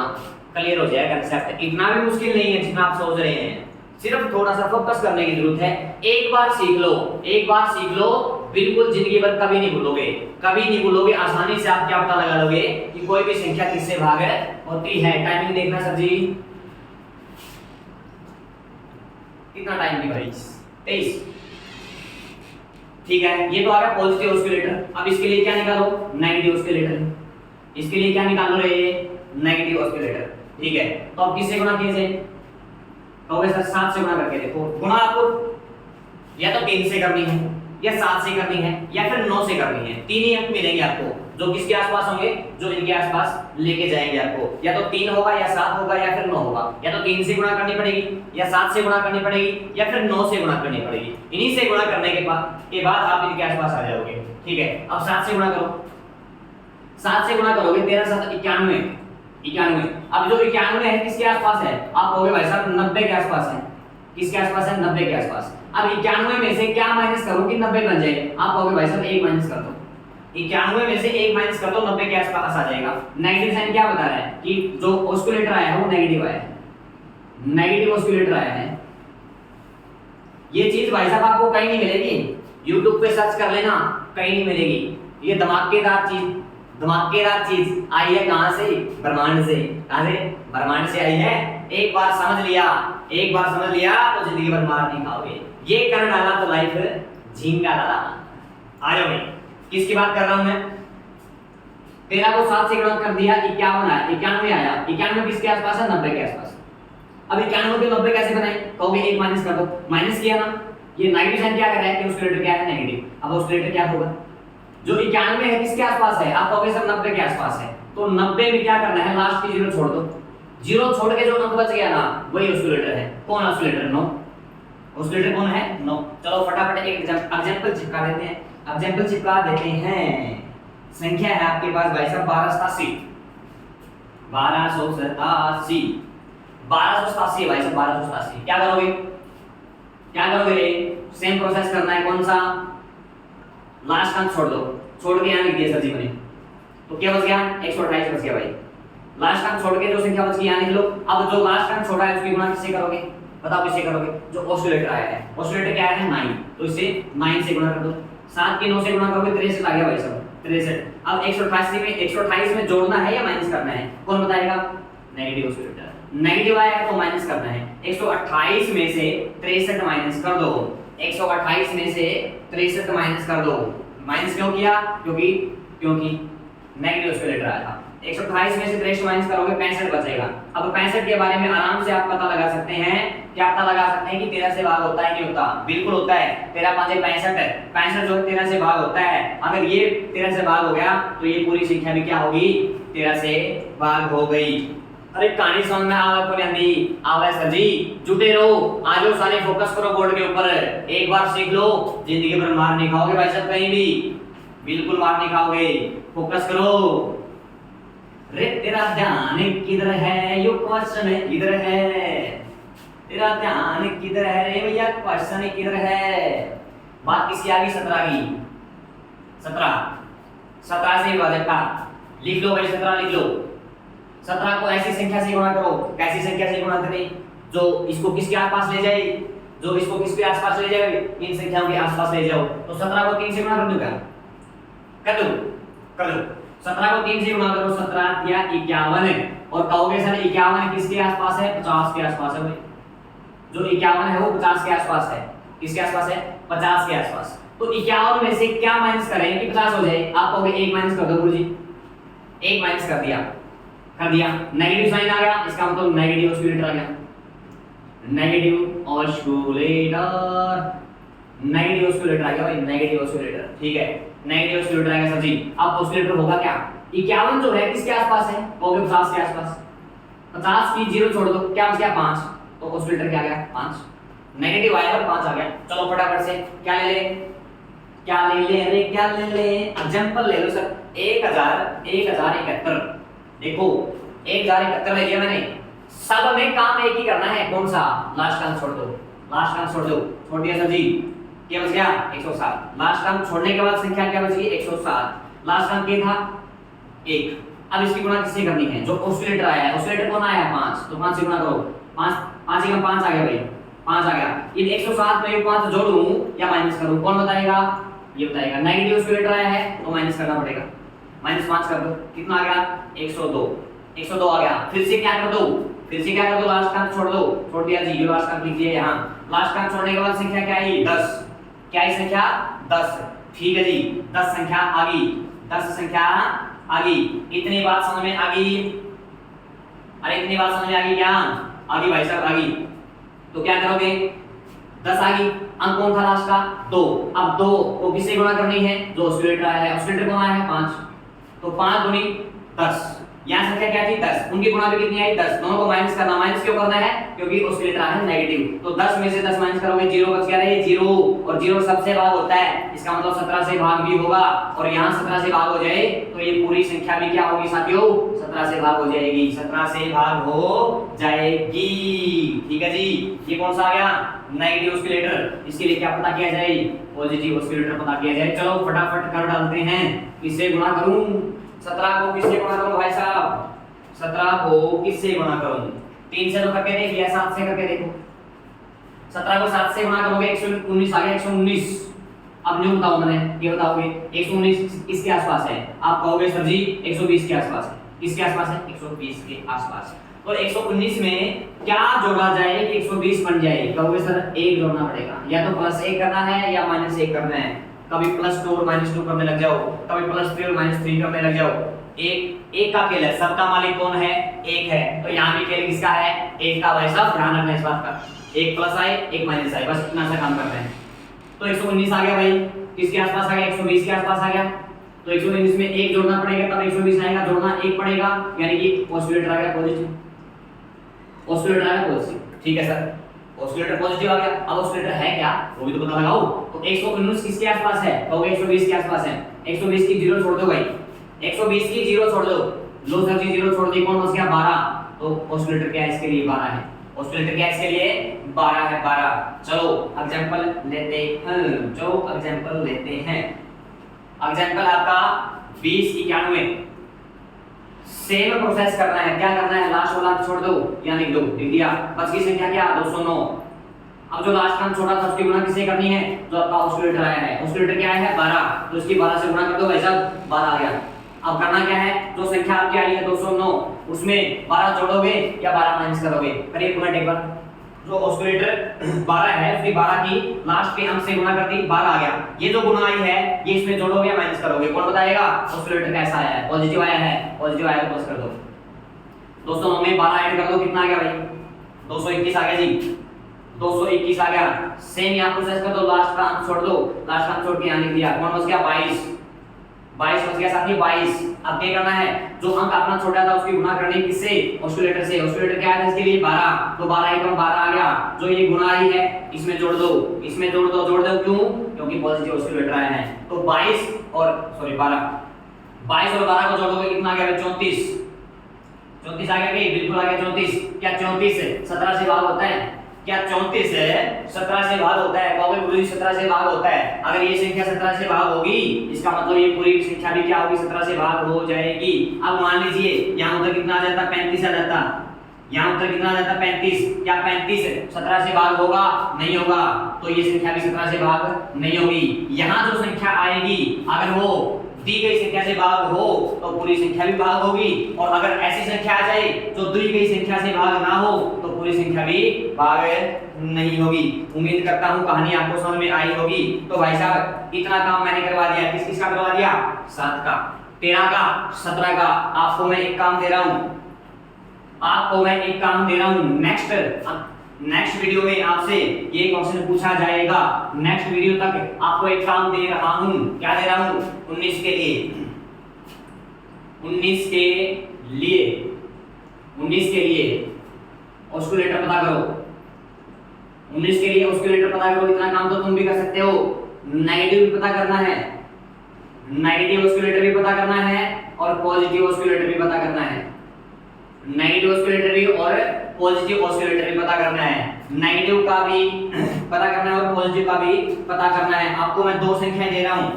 क्लियर हो जाएगा कंसेप्ट। इतना भी मुश्किल नहीं है जितना आप सोच रहे हैं, सिर्फ थोड़ा सा फोकस करने की जरूरत है। एक बार सीख लो, एक बार सीख लो, बिल्कुल जिंदगी भर कभी नहीं भूलोगे, कभी नहीं भूलोगे। आसानी से आप क्या पता लगा लोगे कि कोई भी संख्या किससे भाग होती है। टाइमिंग देखना सर जी, कितना टाइम की भाई, 23। ठीक है, ये तो आ गया पॉजिटिव ऑस्किलेटर। अब इसके लिए क्या निकालो, नेगेटिव ऑस्किलेटर। इसके लिए क्या निकालो रे, नेगेटिव ऑस्किलेटर। ठीक है, तो अब किससे गुणा कीजिए, कहोगे सर 7 से गुणा करके देखो। गुणा आपको या तो 3 से करनी है, या 7 से करनी है, या फिर 9 से करनी है। 3 ही अंक मिलेंगे आपको, जो किसके आसपास होंगे, जो इनके आसपास लेके जाएंगे आपको। या तो 3 होगा, या 7 होगा, या फिर 9 होगा। या तो 3 से गुणा करनी पड़ेगी, या 7 से गुणा करनी पड़ेगी, या फिर 9 से गुणा करनी पड़ेगी। इन्हीं से गुणा करने के बाद आप इनके आसपास आ जाओगे। ठीक है, अब 7 से गुणा करो, 7 से गुणा करोगे 13 7 91, 91। अब जो 91 है किसके आसपास है, आप कहोगे भाई साहब 90 के आसपास है। किसके आसपास है, 90 के आसपास। अब 91 में से क्या माइनस करूं कि 90 बन जाए, आप कहोगे भाई साहब 1 माइनस कर दो। 91 में से 1 माइनस कर दो, 90 के आसपास आ जाएगा। नेगेटिव साइन क्या बता रहा है कि जो ऑस्किलेटर आया है वो नेगेटिव आया है, नेगेटिव ऑस्किलेटर आया है। ये चीज भाई साहब आपको कहीं नहीं मिलेगी, YouTube पे सर्च कर लेना, कहीं नहीं मिलेगी। ये धमाकेदार चीज आई है कहां से, ब्रह्मांड से। कहां से, ब्रह्मांड से आई है। एक बार समझ लिया तो जिंदगी भर मार नहीं खाओगे। ये कर डाला तो लाइफ झींगा दादा। आ जाओ भाई, किसकी बात कर रहा हूं मैं? 13 को 7 से गुणा कर दिया, 51 आया, 91 आया। 91 किसके आसपास है? 90 के आसपास। अब 91 के 90 कैसे बनाए? कहोगे 1 माइनस कर दो, माइनस किया ना, ये नेगेटिव साइन क्या कर रहा है कि ऑस्किलेटर क्या है? नेगेटिव। अब ऑस्किलेटर क्या होगा? जो 91 है किसके आसपास है? आप कहोगे सर 90 के आसपास है, तो 90 में क्या करना है? लास्ट की 0 छोड़ दो, 0 छोड़ के जो अंक बच गया ना वही ऑस्किलेटर है। कौन ऑस्किलेटर? नो। ऑस्किलेटर कौन है? नो। चलो फटाफट एक एग्जांपल चिपका देते हैं। एग्जांपल चिपका देते हैं। संख्या है आपके पास भाई साहब 1287। 1287 1287 भाई साहब 1287। क्या करोगे? क्या करोगे? सेम प्रोसेस करना है। कौन सा? लास्ट अंक छोड़ दो, छोड़ के यहां लिख दिया सर जी मैंने, तो क्या बच गया? 128 बच गया भाई। लास्ट अंक छोड़ के जो संख्या बच गई यहां लिख लो। अब जो लास्ट अंक छोड़ा है उसकी गुणा किससे करोगे? बताओ किससे करोगे? जो ऑस्किलेटर आया है। ऑस्किलेटर क्या है? 9, तो इसे 9 से गुणा कर दो। 7 के 9 से गुणा करोगे 63 आ गया भाई साहब, 63। अब 128 में जोड़ना है या माइनस करना है? कौन बताएगा? Negative oscillator. नेगेटिव आया है तो माइनस करना है। 128 में से 63 माइनस कर दो। 128 में से 63 माइनस कर दो। माइनस क्यों किया? क्योंकि नेगेटिव ऑस्किलेटर आया था। 128 में से 63 माइनस करोगे 65 बचेगा। अब 65 के बारे में आराम से आप पता लगा सकते हैं। क्या पता लगा सकते हैं कि 13 से भाग होता है नहीं होता? बिल्कुल होता है। 13 5 65 है। 65 जो 13 से भाग होता है। अगर ये 13 से भाग हो गया तो ये पूरी संख्या भी क्या होगी? 13 से भाग हो गई। अरे कहानी समझ में आवे को नहीं आवे सर जी? जुटे रहो, आ जाओ सारे, फोकस करो बोर्ड के ऊपर। एक बार सीख लो, जिंदगी भर मार नहीं खाओगे भाई साहब, कहीं भी बिल्कुल मार नहीं खाओगे। फोकस करो। रे तेरा ध्यान किधर है? यो क्वेश्चन किधर है? तेरा ध्यान किधर है रे भैया? क्वेश्चन किधर है? बात किसकी आ गई? 17 की। 17 से भाजता लिख लो भाई, 17 लिख लो। 17 को ऐसी संख्या से गुणा करो। कैसी संख्या से गुणा करें? जो इसको किसके आसपास ले जाए? जो इसको किसके आसपास ले जाए? इन संख्याओं के आसपास ले जाओ। तो 17 को 3 से गुणा कर दूं क्या? कर दो। 17 को 3 से गुणा करो। 17 या 51। और कहोगे सर 51 किसके आसपास है? 50 के आसपास है भाई। जो 51 है वो 50 के आसपास है। किसके आसपास है? 50 के आसपास। तो 51 में से क्या माइनस करें कि 50 हो जाए? आप कहोगे 1 माइनस कर दो गुरुजी। 1 माइनस कर दिया। नेगेटिव साइन आ गया, इसका मतलब नेगेटिव ऑस्किलेटर आ गया। नेगेटिव ऑस्किलेटर आ गया भाई, नेगेटिव ऑस्किलेटर। ठीक है, नेगेटिव ऑस्किलेटर आ गया सर जी। अब ऑस्किलेटर होगा क्या? 51 जो है किसके आसपास है? कहोगे 50 के आसपास। 50 की 0 छोड़ दो, क्या बच गया? 5। तो ऑस्किलेटर क्या आ गया? 5। नेगेटिव आया और 5 आ गया। चलो फटाफट से क्या ले ले? एग्जांपल ले लो सर। 1071। देखो 1071 ले लिया मैंने। सब में काम एक ही करना है। कौन सा? लास्ट अंक छोड़ दो। छोड़ दिया सर जी। क्या बच गया? 107। लास्ट अंक छोड़ने के बाद संख्या क्या बच गई? 107। लास्ट अंक क्या था? 1। अब इसकी गुणा किससे करनी है? जो ऑस्किलेटर आया है। ऑस्किलेटर कौन आया है? 5। तो 5 से गुणा करो। 5 का 5 आ गया भाई, 5 आ गया। इन 107 में 5 जोड़ूं या माइनस करूं? कौन बताएगा? ये बताएगा। नेगेटिव ऑस्किलेटर आया है तो माइनस करना पड़ेगा। -5 कर दो, कितना आ गया? 102 आ गया। फिर से क्या कर दो? लास्ट अंक छोड़ दिया जी। ये लास्ट अंक लिख दिया यहाँ। लास्ट अंक छोड़ने के बाद संख्या क्या आई? 10। क्या है संख्या? 10। ठीक है जी, 10 संख्या आ गई। 10 संख्या आ गई। इतनी बात समझ में आ गई? अरे इतनी बात समझ में आ गई क्या? आ गई भाई साहब, आ गई। तो क्या करोगे? 10 आ गई। अंक कौन था लास्ट का? 2। अब 2 को किससे गुणा करनी है? जो ऑस्किलेटर आया है। ऑस्किलेटर कौन आया है? 5। तो 5 दूनी 10। यहाँ संख्या क्या थी? 10। उनकी गुणा भी कितनी आई? 10। दोनों को माइनस करना। माइनस क्यों करना है? क्योंकि ऑस्किलेटर आया है नेगेटिव। तो 10 में से 10 माइनस करोगे 0 बच गया रे, 0। और 0 सबसे भाग होता है, इसका मतलब 17 से भाग भी होगा। और यहाँ 17 से भाग हो जाए तो ये पूरी संख्या भी क्या होगी साथियों? 17 से भाग हो जाएगी। 17 से भाग हो जाएगी। ठीक है जी। ये कौन सा आ गया? Negative oscillator. इसके लिए क्या पता किया जाए? पॉजिटिव ऑस्किलेटर पता किया जाए। चलो फटाफट कर डालते हैं। किससे गुणा करूं? 17 को किससे गुणा करूं भाई साहब? 17 को किससे गुणा करूं? 3 से तो करके देख लिया, 7 से करके देखो। 17 को 7 से गुणा करोगे 119 आ गया। 119। अब न्यू बताओ मैंने, ये बताओगे 119 किसके आसपास है? आप कहोगे सर जी 120 के आसपास है। किसके आसपास है? 120 के आसपास। तो 119 में क्या जोड़ा जाए कि 120 बन जाए? कहोगे सर 1 जोड़ना पड़ेगा, या तो +1 करना है या -1 करना है। कभी +2 और -2 करने लग जाओ, कभी +3 और -3 करने लग जाओ। एक का खेल है, सबका मालिक कौन है? 1 है। तो यहाँ भी खेल किसका है? 1 का। भाई साहब ध्यान रखना इस बात का, 1 प्लस आए 1 माइनस आए, बस इतना सा काम करते हैं। तो 119 आ गया भाई, किसके आसपास आ गया? 120 के आसपास आ गया। तो 119 में 1 जोड़ना पड़ेगा, तब 120 आएगा, जोड़ना 1 पड़ेगा, यानी कि ऑस्किलेटर आ गया पॉजिटिव। ऑस्किलेटर आ गया पॉजिटिव, ठीक है सर। ऑस्किलेटर पॉजिटिव आ गया। अब ऑस्किलेटर है क्या वो भी तो पता लगाओ। तो 119 किसके आसपास है? कहोगे 120 के आसपास है। 120 की 0 छोड़ दो भाई, 120 की 0 छोड़ दो, लो सर जी 0 छोड़ दी, कौन बच गया? 12। तो ऑस्किलेटर क्या है? इसके लिए 12 है। ऑस्किलेटर क्या है इसके लिए? 12 है, 12। चलो एग्जांपल लेते हैं, चलो एग्जांपल लेते हैं। एग्जांपल आपका 2091। सेम प्रोसेस करना है, क्या करना है? लास्ट वाला छोड़ दो, या लिख दो, लिख दिया। बच की संख्या क्या? 209। अब जो लास्ट का छोड़ा था उसकी गुणा किससे करनी है? जो आपका ऑस्किलेटर आया है। ऑस्किलेटर क्या है? 12, तो इसकी 12 से गुणा कर दो भाई साहब, 12 आ गया। अब करना क्या है? जो संख्या आपकी आई है 209, उसमें 12 जोड़ोगे या 12 माइनस करोगे? करिए गुणा एक बार। जो ऑस्किलेटर 12 है उसकी 12 की लास्ट के अंक से गुणा कर दी, 12 आ गया। ये जो गुणा आई है ये इसमें जोड़ोगे या माइनस करोगे? कौन बताएगा? ऑस्किलेटर कैसा आया है? पॉजिटिव आया है, पॉजिटिव आया तो प्लस कर दो। 209 में 12 ऐड कर दो, कितना आ गया भाई? 221 आ गया जी, 221 आ गया। सेम यहाँ प्रोसेस कर दो, लास्ट का अंक छोड़ दो, लास्ट का अंक छोड़ के यहाँ लिख दिया। कौन बच गया? 22 बच गया साथी, 22। अब क्या करना है? जो अंक अपना छोटा था उसकी गुणा करनी किससे? ऑस्किलेटर से। ऑस्किलेटर क्या है इसके लिए? 12, तो 12 एकम 12 आ गया। जो ये गुणा आई है इसमें जोड़ दो, इसमें जोड़ दो, जोड़ दो क्यों? क्योंकि पॉजिटिव ऑस्किलेटर आया है। तो 22 और 12 और 12 को जोड़ोगे कितना आ गया? 34। 34 आ गया कि? बिल्कुल आ गया 34। क्या 34 है 17 से भाग होता है? क्या 34 है 17 से भाग होता है? कहोगे गुरुजी 17 से भाग होता है। अगर ये संख्या 17 से भाग होगी इसका मतलब ये पूरी संख्या भी क्या होगी? 17 से भाग हो जाएगी। अब मान लीजिए यहाँ उत्तर कितना आ जाता? 35 आ जाता। यहाँ उत्तर कितना आ जाता? 35। क्या 35 17 से भाग होगा? नहीं होगा, तो ये संख्या भी 17 से भाग नहीं होगी। यहाँ जो संख्या आएगी अगर वो दी गई संख्या से भाग हो तो पूरी संख्या भी भाग होगी, और अगर ऐसी संख्या आ जाए जो दी गई संख्या से भाग ना हो तो पूरी संख्या भी भाग नहीं होगी। उम्मीद करता हूं कहानी आपको समझ में आई होगी। तो भाई साहब इतना काम मैंने करवा दिया, किस किस का करवा दिया? 7 का, 13 का, 17 का। आपको मैं एक काम दे रहा हूं, नेक्स्ट वीडियो में आपसे ये क्वेश्चन पूछा जाएगा। नेक्स्ट वीडियो तक आपको एक काम दे रहा हूं, क्या दे रहा हूं? 19 के लिए 19 के लिए ऑस्किलेटर पता करो। 19 के लिए ऑस्किलेटर पता करो। इतना काम तो तुम भी कर सकते हो। नेगेटिव भी पता करना है, नेगेटिव ऑस्किलेटर भी पता करना है और पॉजिटिव ऑस्किलेटर भी पता करना है। नेगेटिव ऑस्किलेटर भी और पॉजिटिव ऑस्किलेटर भी पता करना है। नेगेटिव का भी पता करना है और पॉजिटिव का भी पता करना है। आपको मैं दो संख्याएं दे रहा हूं,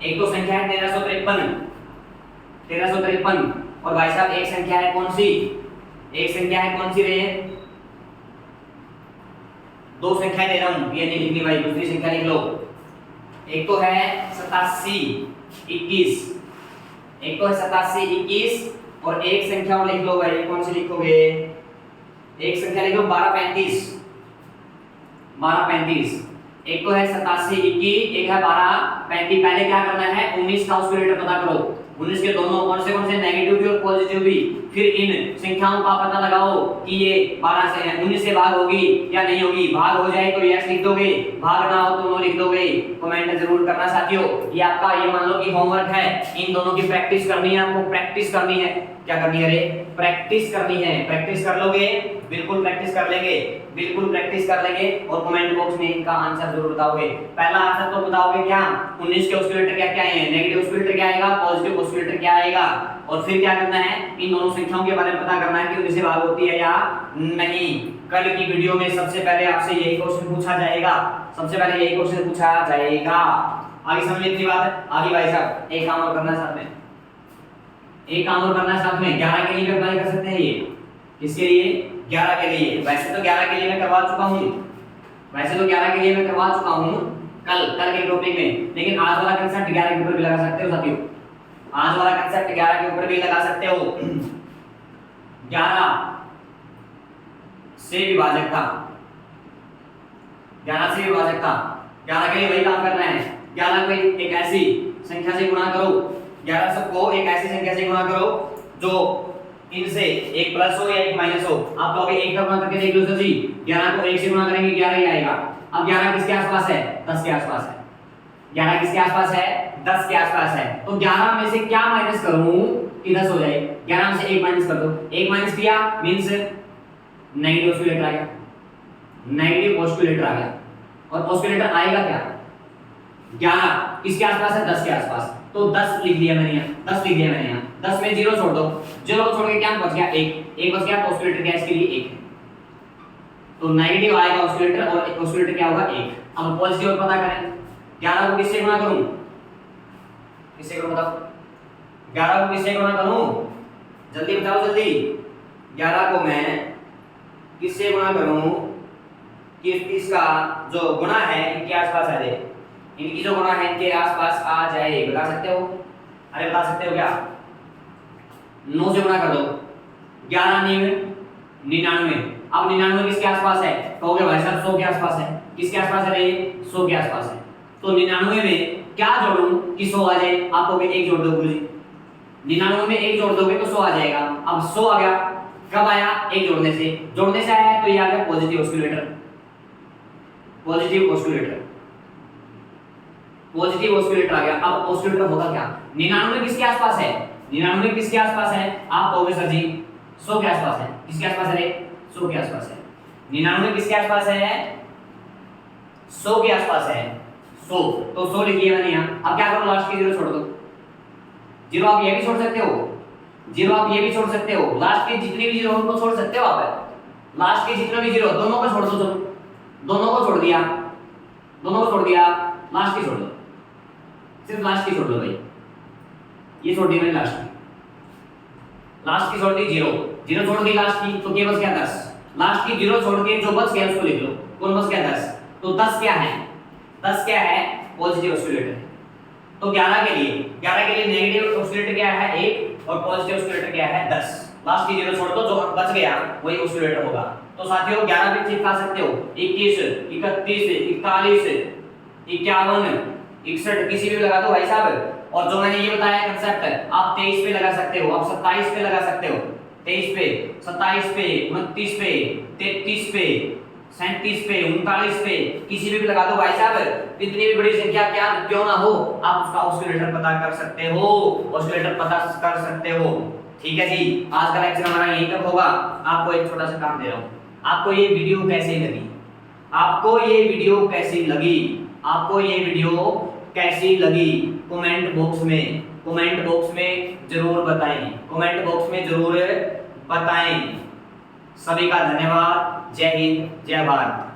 एक तो संख्या है 1353 और भाई साहब एक संख्या है कौन सी? रे? दो संख्या दे रहा हूं, ये नहीं लिखनी भाई, दूसरी संख्या लिख लो। एक तो है 8721, और एक संख्या और लिख लो भाई। कौन सी लिखोगे? एक संख्या लिखो 1235। एक तो है 8721, एक है 1235। पहले क्या करना है? 19 का ऑस्किलेटर पता करो। 19 के दोनों कौन से नेगेटिव भी और पॉजिटिव भी। फिर इन संख्याओं का पता लगाओ कि ये 12 से है, 19 से भाग होगी या नहीं होगी। भाग हो जाए तो यस लिख दोगे, भाग ना हो तो नो लिख दोगे। कमेंट जरूर करना साथियों। ये आपका ये मान लो कि होमवर्क है, इन दोनों की प्रैक्टिस करनी है। आपको प्रैक्टिस करनी है, क्या करनी है रे? प्रैक्टिस करनी है। प्रैक्टिस कर लोगे? बिल्कुल प्रैक्टिस कर लेंगे, और कमेंट बॉक्स में इनका आंसर जरूर बताओगे। पहला आंसर तो बताओगे क्या? 19 के ऑस्किलेटर क्या क्या है, नेगेटिव ऑस्किलेटर क्या आएगा, पॉजिटिव ऑस्किलेटर क्या आएगा, और फिर क्या करना है? इन दोनों संख्याओं के बारे में पता करना है कि उनसे भाग होती है या नहीं। कल की वीडियो में सबसे पहले आपसे यही क्वेश्चन पूछा जाएगा, आगे समझिए इतनी बात। आगे भाई साहब एक काम और करना है साथ में, 11 के लिए भी अप्लाई कर सकते हैं। ये किसके लिए? 11 के लिए। वैसे तो 11 के लिए मैं करवा चुका हूं कल के टॉपिक में, लेकिन आज वाला कंसेप्ट 11 के ऊपर भी लगा सकते हो साथियों। आज वाला कंसेप्ट 11 के ऊपर भी लगा सकते हो। 11 से विभाजक था, 11 से विभाजक था, 11 के लिए वही काम कर रहे हैं। 11 को एक ऐसी संख्या से गुणा करो, 11 सबको एक ऐसी संख्या से गुणा करो जो इनसे एक प्लस हो या एक माइनस हो। आप कहोगे एक का गुणा करके देख लो सर जी, 11 को 1 से गुणा करेंगे 11 ही आएगा। अब 11 किसके आसपास है? 10 के आसपास है। 11 किसके आसपास है? 10 के आसपास है। तो 11 में से क्या माइनस करूं कि 10 हो जाए? 11 में से 1 माइनस कर दो, 1 माइनस किया मींस नेगेटिव ऑस्किलेटर आ गया, नेगेटिव ऑस्किलेटर आ गया। और ऑस्किलेटर आएगा क्या? 11 किसके आसपास है? 10 के आसपास। तो 10 लिख दिया मैंने यहाँ, 10 लिख दिया मैंने यहाँ। 10 में 0 छोड़ दो, 0 छोड़ के क्या बच गया? 1, 1 बच गया। तो ऑस्किलेटर क्या इसके लिए? 1 है। तो नेगेटिव आएगा ऑस्किलेटर और ऑस्किलेटर क्या होगा? 1। अब पॉजिटिव और पता करें। 11 को किससे गुणा करूं? किससे करूं बताओ? 11 को किससे गुणा करूं? जल्दी बताओ जल्दी। 11 को मैं किससे गुणा करूं कि इसका जो गुणा है इनके आसपास आ जाए, इनकी जो गुणा है इनके आसपास आ जाए। बता सकते हो? अरे बता सकते हो क्या? 9 से गुणा कर दो, 11 99। अब 99 किसके आसपास है? कहोगे भाई साहब 100 के आसपास है। किसके आसपास है? 100 के आसपास है। तो 99 में क्या जोड़ूं कि 100 आ जाए? आप कहोगे 1 जोड़ दो गुरुजी। 99 में 1 जोड़ दोगे तो 100 आ जाएगा। अब 100 आ गया, कब आया? 1 जोड़ने से। जोड़ने से आया तो ये आ गया positive oscillator, positive oscillator, positive oscillator आ गया। अब ऑस्किलेटर होगा क्या? 99 किसके आसपास है? 99 किसके आसपास है? आप कहोगे सर जी 100 के आसपास है। किसके आसपास है? 100 के आसपास है। 99 किसके आसपास है? 100 के आसपास है। 100 तो 100 लिखिए मैंने यहाँ। अब क्या करो? लास्ट की 0 छोड़ दो। 0 आप ये भी छोड़ सकते हो, 0 आप ये भी छोड़ सकते हो। लास्ट के जितने भी 0 हो उनको छोड़ सकते हो आप। लास्ट के जितने भी 0 दोनों को छोड़ दो। चलो दोनों को छोड़ दिया, दोनों को छोड़ दिया, लास्ट की छोड़ दो, सिर्फ लास्ट की छोड़ दो भाई। ये छोड़ दी मैंने लास्ट की, लास्ट की छोड़ दी 0, 0 छोड़ दी लास्ट की, तो क्या बच गया 10। लास्ट की 0 छोड़ के जो बच गया उसको लिख लो। कौन बच गया? 10। तो 10 क्या है? 10 क्या है? Positive oscillator. तो 11 के लिए नेगेटिव ऑस्किलेटर क्या है? 1 और पॉजिटिव ऑस्किलेटर क्या है? 10। लास्ट की 0 छोड़ दो, जो बच गया वही ऑस्किलेटर होगा। तो साथियों 11 भी चिपका सकते हो, 21, 31, 41, 51, 61 किसी भी लगा दो भाई साहब। और जो मैंने ये बताया कंसेप्ट आप 23 पे लगा सकते हो, आप 27 पे लगा सकते हो, 23 पे, 27 पे, 29 पे, 33 पे, 37 पे, 39 पे, किसी भी लगा दो भाई साहब। इतनी भी बड़ी संख्या क्या क्यों ना हो, आप उसका ऑस्किलेटर पता कर सकते हो, ऑस्किलेटर पता कर सकते हो। ठीक है जी, आज का लेक्चर हमारा यहीं तक होगा। आपको एक छोटा सा काम दे रहा हूँ। आपको ये वीडियो कैसी लगी? आपको ये वीडियो कैसी लगी? आपको ये वीडियो कैसी लगी? कमेंट बॉक्स में जरूर बताएं, कमेंट बॉक्स में जरूर बताएं। सभी का धन्यवाद। जय हिंद, जय भारत।